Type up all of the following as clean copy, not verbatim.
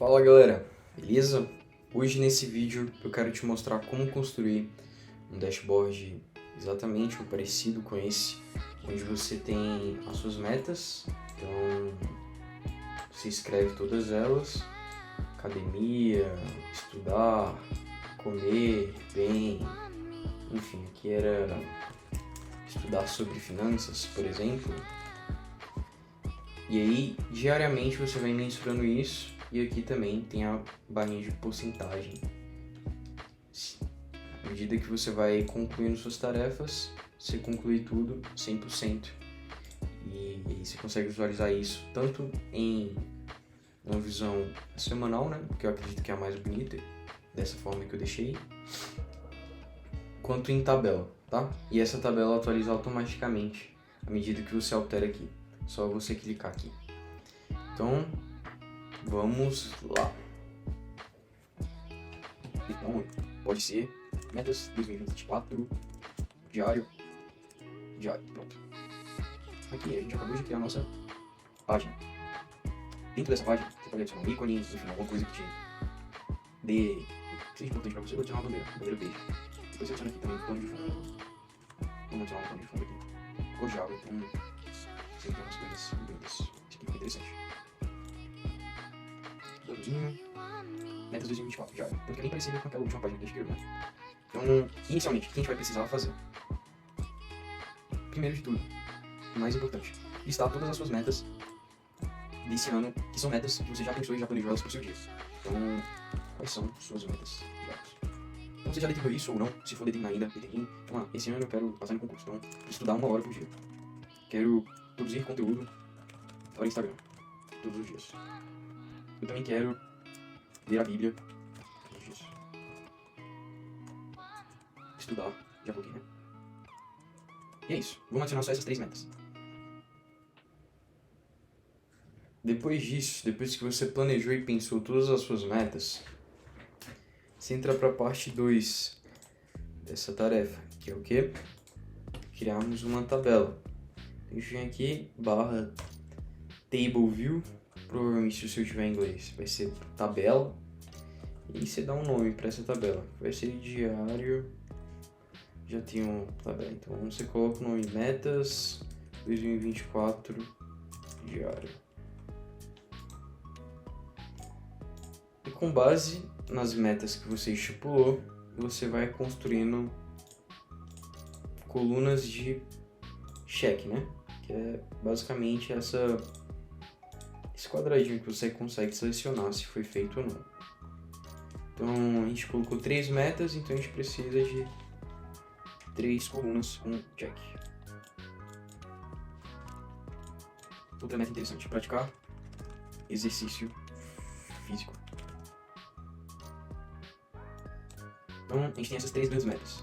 Fala galera, beleza? Hoje nesse vídeo eu quero te mostrar como construir um dashboard exatamente ou parecido com esse, onde você tem as suas metas, então você escreve todas elas, academia, estudar, comer bem, enfim, aqui era estudar sobre finanças, por exemplo. E aí, diariamente você vai mensurando isso, e aqui também tem a barrinha de porcentagem. À medida que você vai concluindo suas tarefas, você conclui tudo 100%. E aí você consegue visualizar isso tanto em uma visão semanal, né, que eu acredito que é a mais bonita, dessa forma que eu deixei, quanto em tabela, tá? E essa tabela atualiza automaticamente à medida que você altera aqui. Só você clicar aqui. Então, vamos lá. Então, pode ser metas 2024, diário, pronto. Aqui a gente acabou de criar a nossa página. Dentro dessa página, você pode adicionar um ícone, enfim, alguma coisa que te dê, que seja importante pra você. Eu vou adicionar uma bandeira verde. Depois você adiciona aqui também um plano de fundo. Vamos adicionar um plano de fundo aqui. Cor de água, então sempre tem umas coisas bonitas. Isso aqui fica interessante. Planozinho. Metas 2024 já. Tanto que é bem parecido com aquela última página que a gente criou, né? Então, inicialmente, o que a gente vai precisar fazer? Primeiro de tudo, o mais importante, listar todas as suas metas desse ano, que são metas que você já pensou e já planejou elas pro seu dia. Então, quais são suas metas diárias? Então, você já determinou isso ou não? Se for determinar ainda, determine. Então, esse ano eu quero passar no concurso, então, estudar 1 hora por dia. Quero produzir conteúdo para o Instagram, todos os dias. Eu também quero ler a Bíblia todos os dias. Estudar, já coloquei, né? E é isso, vamos adicionar só essas 3 metas. Depois disso, depois que você planejou e pensou todas as suas metas, você entra para a parte 2 dessa tarefa, que é o quê? Criarmos uma tabela. A gente vem aqui, barra table view, provavelmente se o seu tiver em inglês vai ser tabela, e você dá um nome para essa tabela, vai ser diário, já tem uma tabela, então você coloca o nome metas 2024 diário. E com base nas metas que você estipulou, você vai construindo colunas de check, né? Que é basicamente esse quadradinho que você consegue selecionar se foi feito ou não. Então a gente colocou 3 metas, então a gente precisa de 3 colunas com check. Outra meta interessante, praticar exercício físico. Então a gente tem essas 3 grandes metas.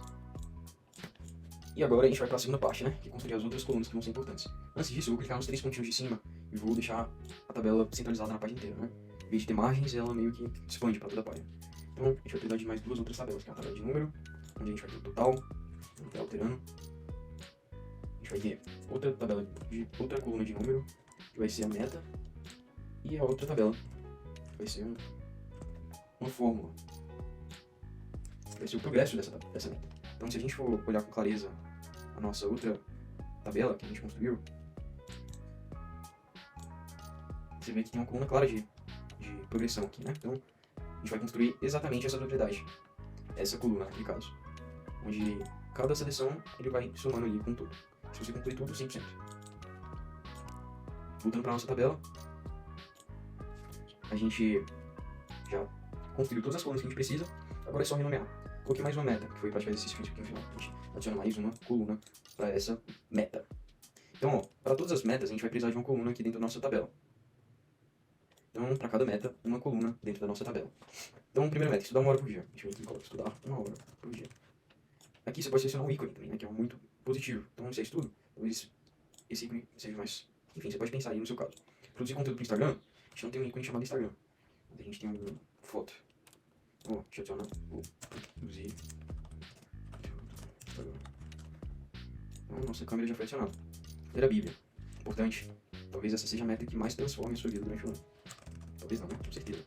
E agora a gente vai para a segunda parte, né? Que é construir as outras colunas que vão ser importantes. Antes disso, eu vou clicar nos 3 pontinhos de cima e vou deixar a tabela centralizada na página inteira, né? Em vez de ter margens, ela meio que expande para toda a página. Então a gente vai precisar de mais 2 outras tabelas, que é a tabela de número, onde a gente vai ter o total, vamos estar alterando. A gente vai ter outra tabela de outra coluna de número, que vai ser a meta, e a outra tabela, que vai ser uma fórmula. Vai ser o progresso dessa meta. Então, se a gente for olhar com clareza a nossa outra tabela que a gente construiu, você vê que tem uma coluna clara de progressão aqui, né? Então, a gente vai construir exatamente essa propriedade, essa coluna, naquele caso, onde cada seleção ele vai somando ali com tudo. Se você concluir tudo, 100%. Voltando para a nossa tabela, a gente já construiu todas as colunas que a gente precisa, agora é só renomear. Coloquei mais uma meta, que foi praticar exercício físico aqui no final. A gente adiciona mais uma coluna para essa meta. Então, ó, para todas as metas, a gente vai precisar de uma coluna aqui dentro da nossa tabela. Então, para cada meta, uma coluna dentro da nossa tabela. Então, primeira meta, estudar 1 hora por dia. Deixa eu ver aqui, coloca estudar 1 hora por dia. Aqui você pode selecionar um ícone também, né, que é muito positivo. Então, se é estudo, talvez esse ícone seja mais... Enfim, você pode pensar aí no seu caso. Produzir conteúdo para o Instagram, a gente não tem um ícone chamado Instagram. A gente tem uma foto. Ó, deixa eu adicionar o produzir. Então, nossa câmera já foi acionada. Ler a Bíblia. Importante. Talvez essa seja a meta que mais transforme a sua vida durante o ano. Talvez não, né? Com certeza.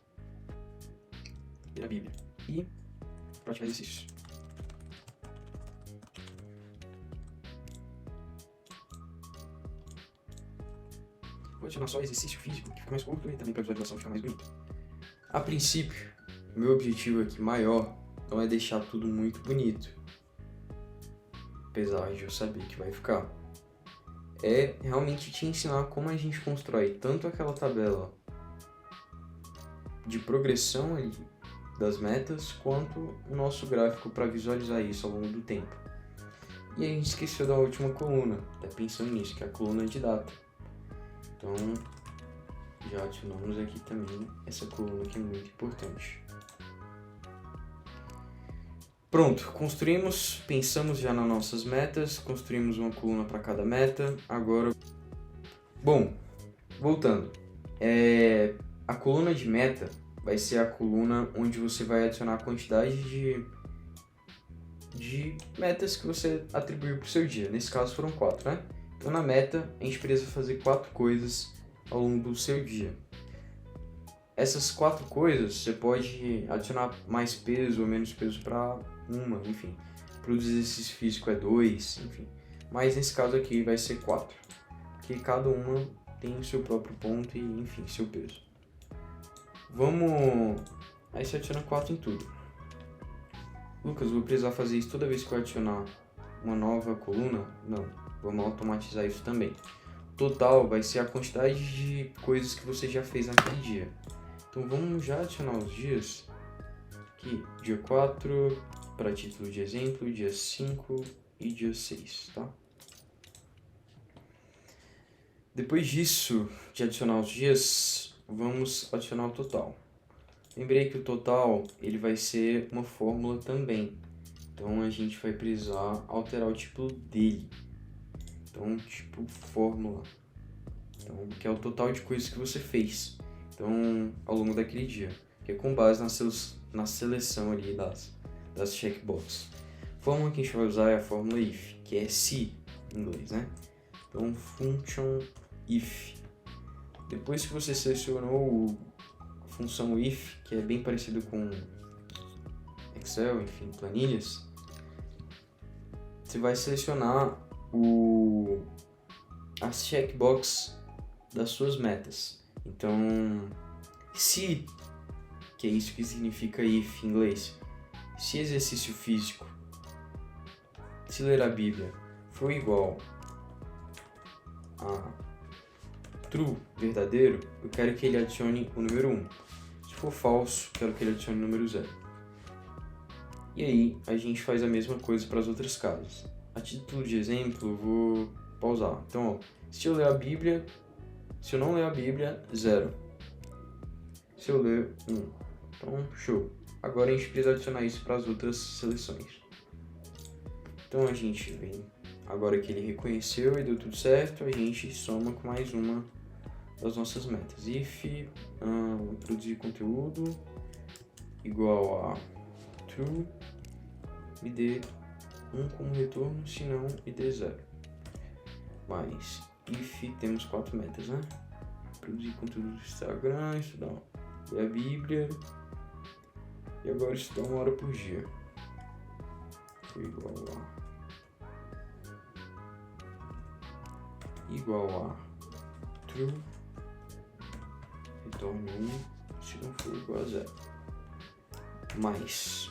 ler a Bíblia e praticar exercícios. Vou adicionar só exercício físico, que fica mais curto, e também para a visualização ficar mais bonita. A princípio, o meu objetivo aqui maior não é deixar tudo muito bonito, apesar de eu saber que vai ficar. É realmente te ensinar como a gente constrói tanto aquela tabela de progressão ali das metas, quanto o nosso gráfico para visualizar isso ao longo do tempo. E a gente esqueceu da última coluna, tá pensando nisso, que é a coluna de data. Então, já adicionamos aqui também essa coluna que é muito importante. Pronto, construímos, pensamos já nas nossas metas, construímos uma coluna para cada meta. Agora, bom, voltando, a coluna de meta vai ser a coluna onde você vai adicionar a quantidade de metas que você atribuiu para o seu dia. Nesse caso foram 4, né? Então na meta a gente precisa fazer 4 coisas ao longo do seu dia. Essas 4 coisas você pode adicionar mais peso ou menos peso para uma, enfim. Para o exercício físico é 2, enfim. Mas nesse caso aqui vai ser 4, porque cada uma tem o seu próprio ponto e, enfim, seu peso. Aí você adiciona 4 em tudo. Lucas, vou precisar fazer isso toda vez que eu adicionar uma nova coluna? Não, vamos automatizar isso também. Total vai ser a quantidade de coisas que você já fez naquele dia. Então vamos já adicionar os dias. Aqui, dia 4, para título de exemplo, dia 5 e dia 6, tá? Depois disso, de adicionar os dias, vamos adicionar o total. Lembrei que o total ele vai ser uma fórmula também. Então a gente vai precisar alterar o título dele. Então, tipo fórmula. Então, que é o total de coisas que você fez. Então, ao longo daquele dia. Que é com base na seleção ali das checkboxes. A fórmula que a gente vai usar é a fórmula if, que é se em inglês, né? Então, function if. Depois que você selecionou a função if, que é bem parecido com Excel, enfim, planilhas, você vai selecionar as checkbox das suas metas. Então, se, que é isso que significa if em inglês, se exercício físico, se ler a Bíblia, for igual a true, verdadeiro, eu quero que ele adicione o número 1. Se for falso, quero que ele adicione o número 0. E aí, a gente faz a mesma coisa para as outras casas. A título de exemplo, eu vou pausar. Então, ó, se eu ler a Bíblia, se eu não ler a Bíblia, 0. Se eu ler, 1. Então, show. Agora a gente precisa adicionar isso para as outras seleções. Então, a gente vem, agora que ele reconheceu e deu tudo certo, a gente soma com mais uma das nossas metas. If produzir conteúdo igual a true, me dê 1 como retorno, se não, me dê 0. Mas if temos 4 metas, né? Produzir conteúdo do Instagram, estudar, ler a Bíblia e agora estudar 1 hora por dia. Igual a true, retorno 1, se não for igual a 0. Mais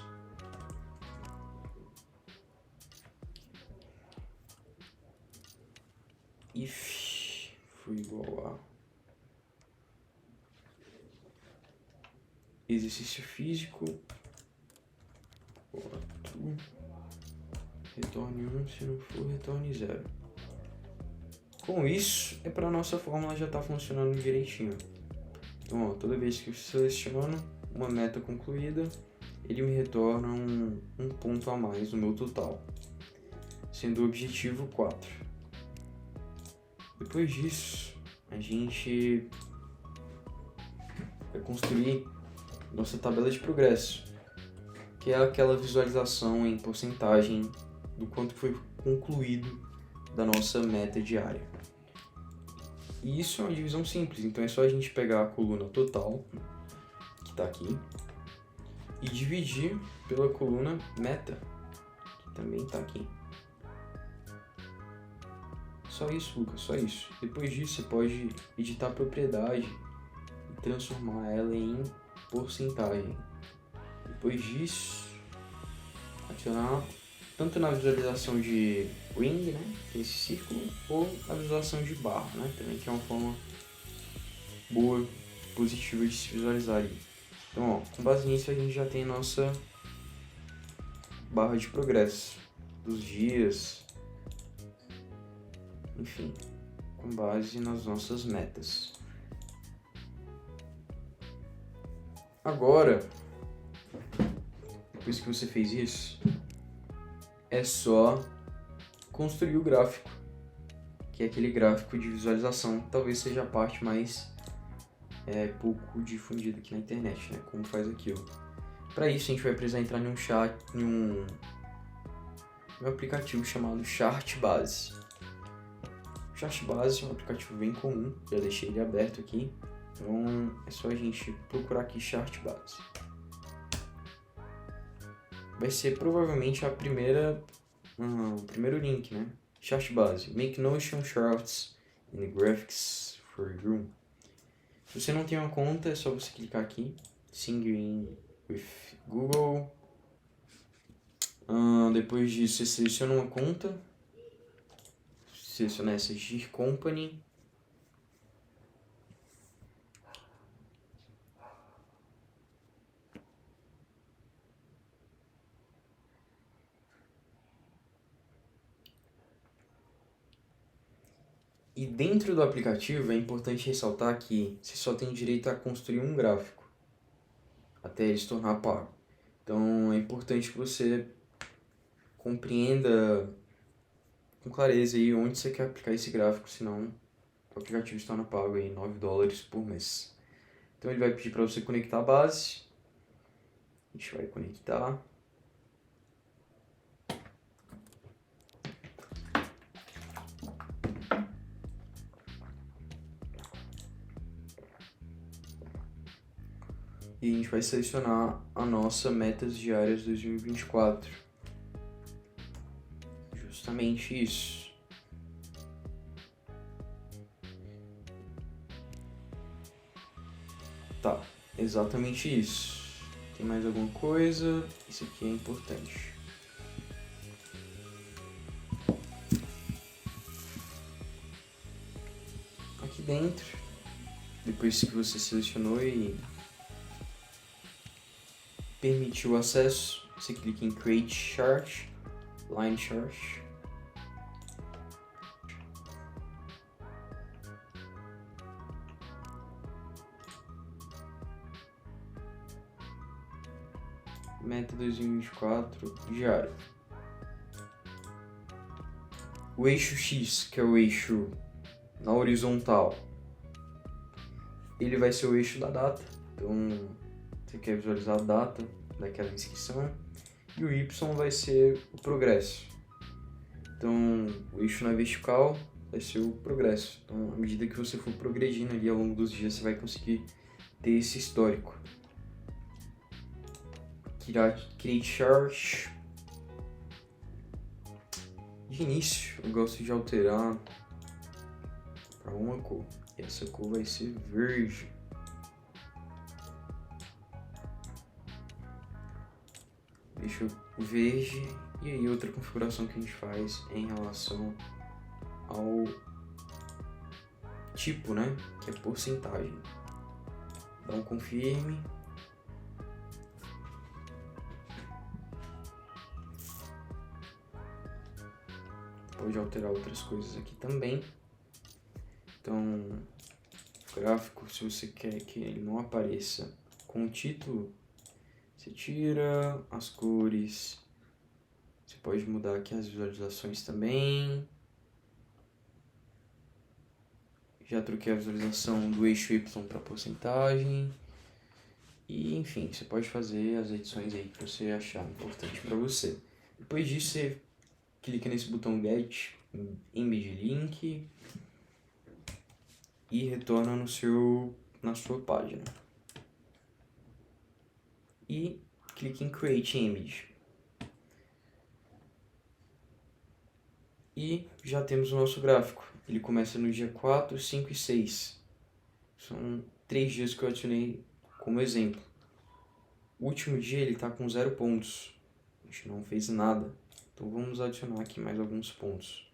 if for igual a exercício físico, true, retorne 1, se não for, retorne 0. Com isso, é para nossa fórmula já está funcionando direitinho. Então, ó, toda vez que eu seleciono uma meta concluída, ele me retorna um ponto a mais no meu total, sendo o objetivo 4. Depois disso, a gente vai construir nossa tabela de progresso, que é aquela visualização em porcentagem do quanto foi concluído da nossa meta diária. E isso é uma divisão simples, então é só a gente pegar a coluna total, que está aqui, e dividir pela coluna meta, que também está aqui. Só isso, Lucas, só isso. Depois disso, você pode editar a propriedade e transformar ela em porcentagem. Depois disso, adicionar tanto na visualização de ring, né, que é esse círculo, ou na visualização de barra, né, também, que é uma forma boa, positiva de se visualizar ali. Então, ó, com base nisso, a gente já tem a nossa barra de progresso dos dias, enfim, com base nas nossas metas. Agora, depois que você fez isso, é só construir o gráfico, que é aquele gráfico de visualização, talvez seja a parte mais pouco difundida aqui na internet, né? Como faz aquilo. Para isso, a gente vai precisar entrar em um aplicativo chamado Chartbase. O Chartbase é um aplicativo bem comum, já deixei ele aberto aqui, então é só a gente procurar aqui Chartbase. Vai ser provavelmente o primeiro link, né? Chartbase, Make Notion Charts and Graphics for Room. Se você não tem uma conta, é só você clicar aqui, Sign in with Google. Depois disso, você seleciona uma conta, seleciona essa Gir Company. E dentro do aplicativo é importante ressaltar que você só tem direito a construir um gráfico até ele se tornar pago. Então é importante que você compreenda com clareza aí onde você quer aplicar esse gráfico, senão o aplicativo se torna pago aí $9 por mês. Então ele vai pedir para você conectar a base. A gente vai conectar. E a gente vai selecionar a nossa metas diárias 2024. Justamente isso. Tá, exatamente isso. Tem mais alguma coisa? Isso aqui é importante. Aqui dentro, depois que você selecionou e permitiu o acesso, você clica em Create Chart, Line Chart. Meta 2024 diário. O eixo X, que é o eixo na horizontal, ele vai ser o eixo da data. Então, você quer visualizar a data daquela inscrição. E o Y vai ser o progresso. Então, o eixo na vertical vai ser o progresso. Então, à medida que você for progredindo ali ao longo dos dias, você vai conseguir ter esse histórico. Create Chart. De início, eu gosto de alterar para uma cor. E essa cor vai ser verde. Deixa o verde. E aí outra configuração que a gente faz em relação ao tipo, né? Que é porcentagem. Dá um confirme. Pode alterar outras coisas aqui também. Então, o gráfico, se você quer que ele não apareça com o título, você tira as cores. Você pode mudar aqui as visualizações também. Já troquei a visualização do eixo Y para porcentagem. E enfim, você pode fazer as edições aí que você achar importante para você. Depois disso, você clica nesse botão Get Image Link e retorna na sua página. E clique em Create Image. E já temos o nosso gráfico. Ele começa no dia 4, 5 e 6. São 3 dias que eu adicionei como exemplo. O último dia ele está com 0 pontos. A gente não fez nada. Então vamos adicionar aqui mais alguns pontos.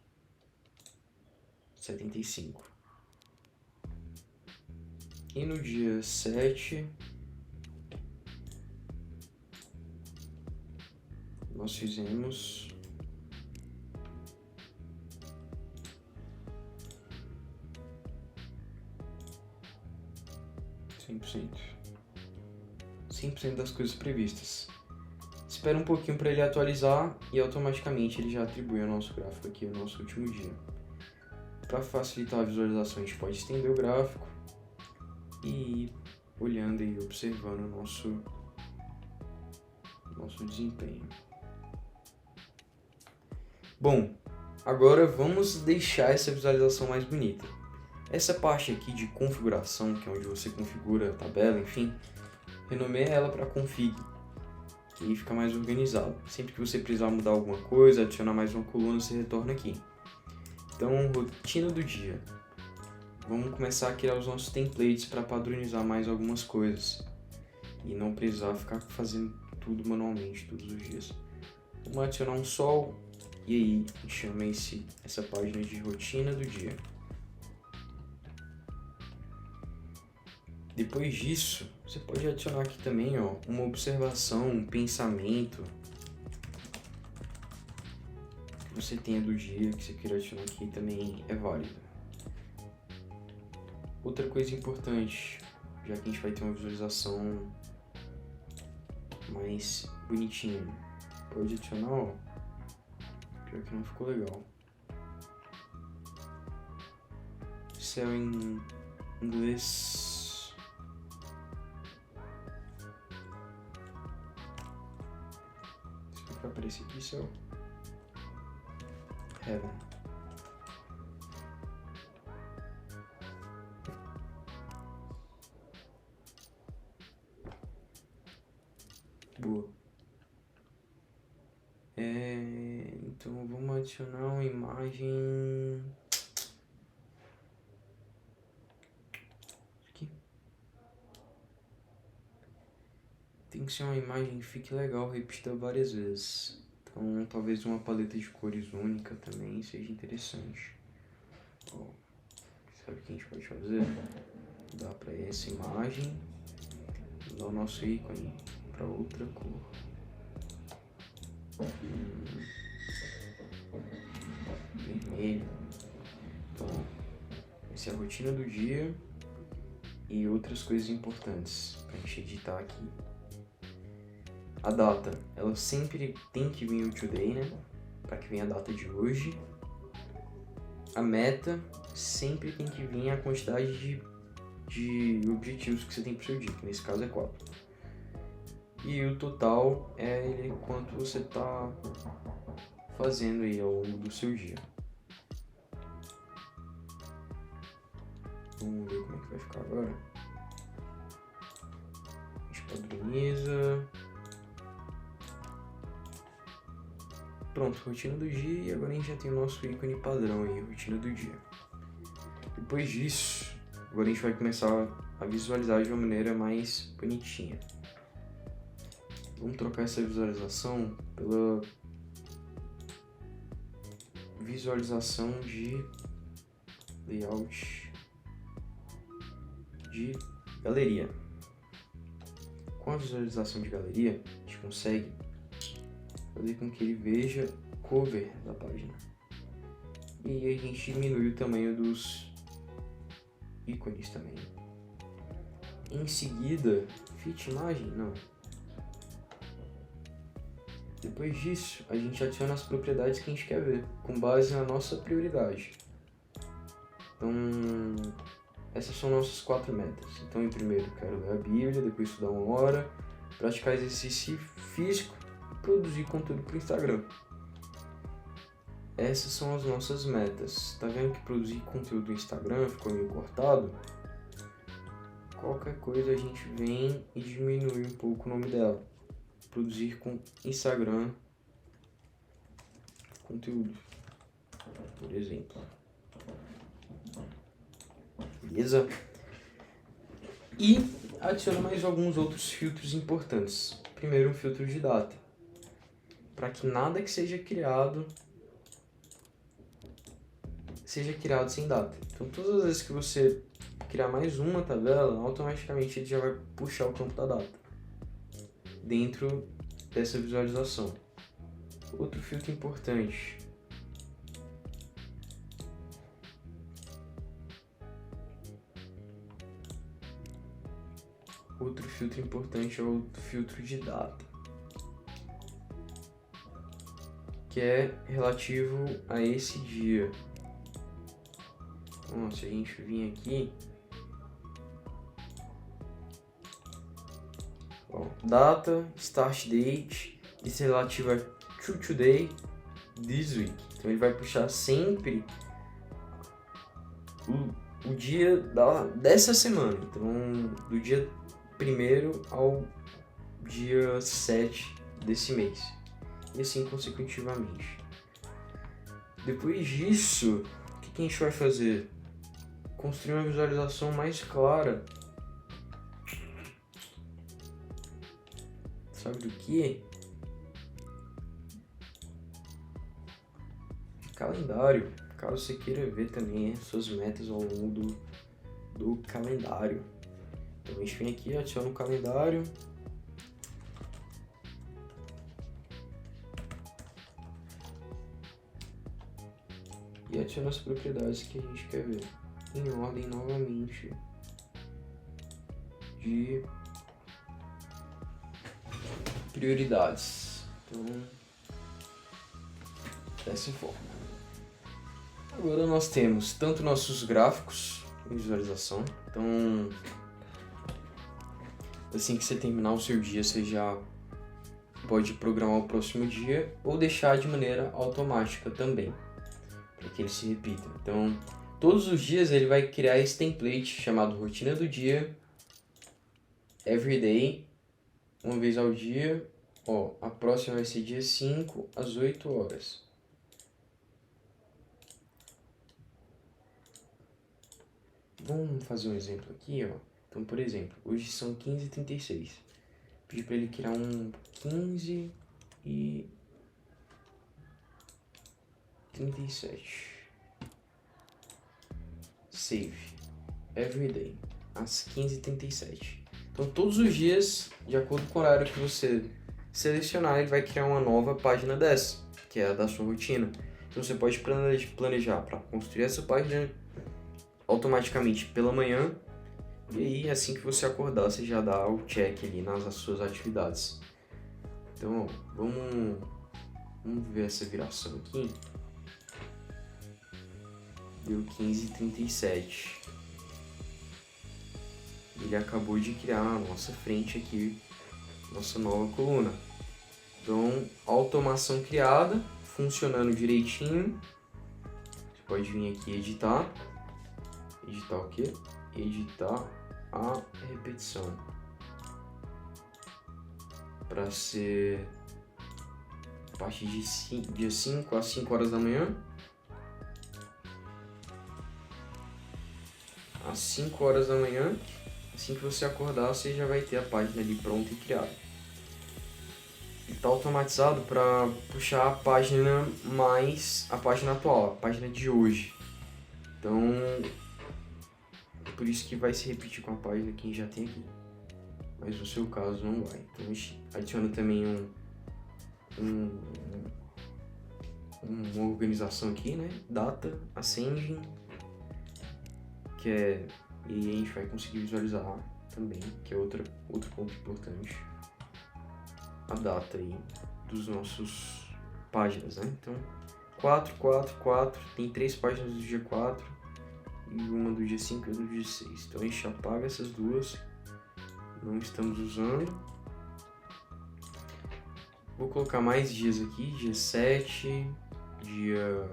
75. E no dia 7, nós fizemos 100% das coisas previstas. Espera um pouquinho para ele atualizar e automaticamente ele já atribui ao nosso gráfico aqui o nosso último dia. Para facilitar a visualização, a gente pode estender o gráfico e ir olhando e observando o nosso desempenho. Bom, agora vamos deixar essa visualização mais bonita. Essa parte aqui de configuração, que é onde você configura a tabela, enfim, renomeia ela para config, que aí fica mais organizado. Sempre que você precisar mudar alguma coisa, adicionar mais uma coluna, você retorna aqui. Então, rotina do dia. Vamos começar a criar os nossos templates para padronizar mais algumas coisas e não precisar ficar fazendo tudo manualmente todos os dias. Vamos adicionar um sol e aí a gente chama essa página de rotina do dia. Depois disso, você pode adicionar aqui também uma observação, um pensamento que você tenha do dia, que você queira adicionar aqui também é válido. Outra coisa importante, já que a gente vai ter uma visualização mais bonitinha, pode adicionar, pior que não ficou legal. Céu em inglês. Vai aparecer aqui, céu. Heaven. Boa. Então vamos adicionar uma imagem. Aqui. Tem que ser uma imagem que fique legal, repetida várias vezes. Então talvez uma paleta de cores única também seja interessante. Sabe o que a gente pode fazer? Dá para essa imagem, dar o nosso ícone para outra cor. Vermelho. Então, essa é a rotina do dia e outras coisas importantes para a gente editar aqui. A data, ela sempre tem que vir o today, né? Para que venha a data de hoje. A meta sempre tem que vir a quantidade de objetivos que você tem para o seu dia, que nesse caso é 4. E o total é quanto você está fazendo aí ao longo do seu dia. Vamos ver como é que vai ficar agora. A gente padroniza. Pronto, rotina do dia, e agora a gente já tem o nosso ícone padrão aí, rotina do dia. Depois disso, agora a gente vai começar a visualizar de uma maneira mais bonitinha. Vamos trocar essa visualização pela visualização de layout de galeria. Com a visualização de galeria, a gente consegue fazer com que ele veja o cover da página. E aí a gente diminui o tamanho dos ícones também. Em seguida, fit imagem? Não. Depois disso, a gente adiciona as propriedades que a gente quer ver, com base na nossa prioridade. Então, essas são nossas 4 metas. Então, em primeiro, quero ler a Bíblia, depois estudar 1 hora, praticar exercício físico e produzir conteúdo para o Instagram. Essas são as nossas metas. Tá vendo que produzir conteúdo no Instagram ficou meio cortado? Qualquer coisa a gente vem e diminui um pouco o nome dela. produzir com Instagram conteúdo, por exemplo. Beleza? E adiciona mais alguns outros filtros importantes. Primeiro, um filtro de data, para que nada que seja criado sem data. Então, todas as vezes que você criar mais uma tabela, automaticamente ele já vai puxar o campo da data dentro dessa visualização. Outro filtro importante. Outro filtro importante é o filtro de data, que é relativo a esse dia. Então, se a gente vir aqui, ó, data, start date, isso é relativo a to today, this week. Então ele vai puxar sempre o dia dessa semana. Então, do dia 1º ao dia 7 desse mês. E assim consecutivamente. Depois disso, o que a gente vai fazer? Construir uma visualização mais clara. Sabe do que? Calendário. Caso você queira ver também suas metas ao longo do calendário. Então a gente vem aqui, adiciona o calendário. E adiciona as propriedades que a gente quer ver. Em ordem novamente de prioridades. Então, dessa forma. Agora nós temos tanto nossos gráficos em visualização. Então, assim que você terminar o seu dia, você já pode programar o próximo dia ou deixar de maneira automática também, para que ele se repita. Então, todos os dias ele vai criar esse template chamado rotina do dia, everyday, uma vez ao dia. Ó, a próxima vai ser dia 5 às 8 horas. Vamos fazer um exemplo aqui, ó. Então, por exemplo, hoje são 15h36. Pedi para ele criar um 15h37. Save. Everyday. Às 15h37. Então, todos os dias, de acordo com o horário que você selecionar, ele vai criar uma nova página dessa, que é a da sua rotina. Então, você pode planejar para construir essa página automaticamente pela manhã, e aí assim que você acordar você já dá o check ali nas suas atividades. Então, ó, vamos ver essa viração aqui. Deu 15h37. Ele acabou de criar na nossa frente aqui nossa nova coluna. Então, automação criada, funcionando direitinho. Você pode vir aqui editar. Editar o quê? Editar a repetição. Para ser a partir de dia 5 às 5 horas da manhã. Às 5 horas da manhã, assim que você acordar, você já vai ter a página ali pronta e criada. Ele está automatizado para puxar a página atual, a página de hoje. Então, por isso que vai se repetir com a página que já tem aqui. Mas no seu caso não vai. Então a gente adiciona também uma organização aqui, né? Data, Ascending, que é... E a gente vai conseguir visualizar também, que é outro ponto importante. A data aí dos nossos páginas, né? Então, 4, tem 3 páginas do dia 4. E uma do dia 5 e uma do dia 6. Então a gente apaga essas duas. Não estamos usando. Vou colocar mais dias aqui. Dia 7. Dia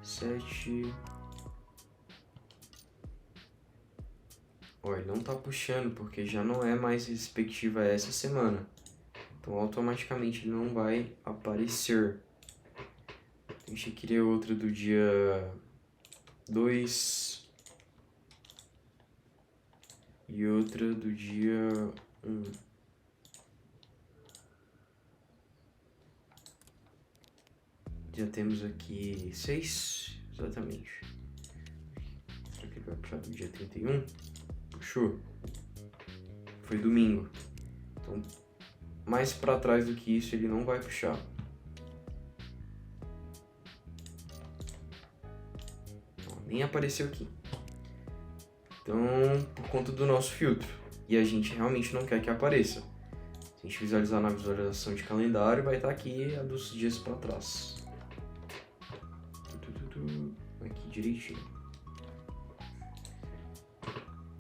7. Ó, ele não tá puxando porque já não é mais respectiva a essa semana. Então automaticamente ele não vai aparecer. A gente queria outra do dia 2 e outra do dia 1. Já temos aqui 6, exatamente. Será que ele vai puxar do dia 31? Puxou. Foi domingo. Então, mais pra trás do que isso, ele não vai puxar. Ó, nem apareceu aqui. Então, por conta do nosso filtro. E a gente realmente não quer que apareça. Se a gente visualizar na visualização de calendário, vai estar aqui a dos dias pra trás. Aqui direitinho.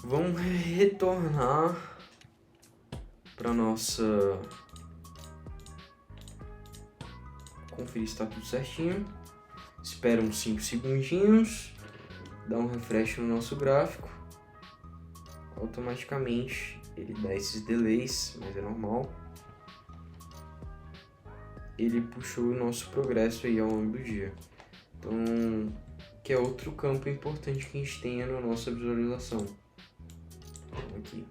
Vamos retornar para nossa conferir se está tudo certinho. Espera uns 5 segundinhos, dá um refresh no nosso gráfico. Automaticamente ele dá esses delays, mas é normal. Ele puxou o nosso progresso aí ao longo do dia. Então, que é outro campo importante que a gente tenha na nossa visualização. Aqui.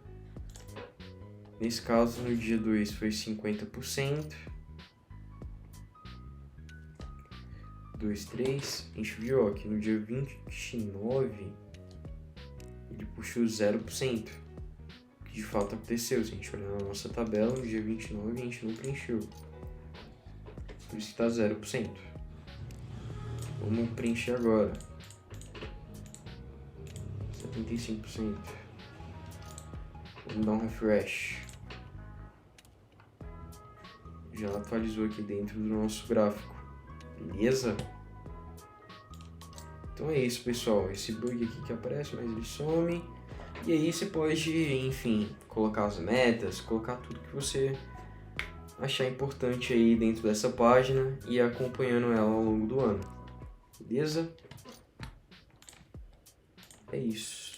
Nesse caso, no dia 2 foi 50%. 2, 3. A gente viu ó, que no dia 29 ele puxou 0%. O que de fato aconteceu. Se a gente olhar na nossa tabela, no dia 29 a gente não preencheu. Por isso que está 0%. Vamos preencher agora. 75%. Vamos dar um refresh. Já atualizou aqui dentro do nosso gráfico. Beleza? Então é isso, pessoal. Esse bug aqui que aparece, mas ele some. E aí você pode, enfim, colocar as metas, colocar tudo que você achar importante aí dentro dessa página e ir acompanhando ela ao longo do ano. Beleza? É isso.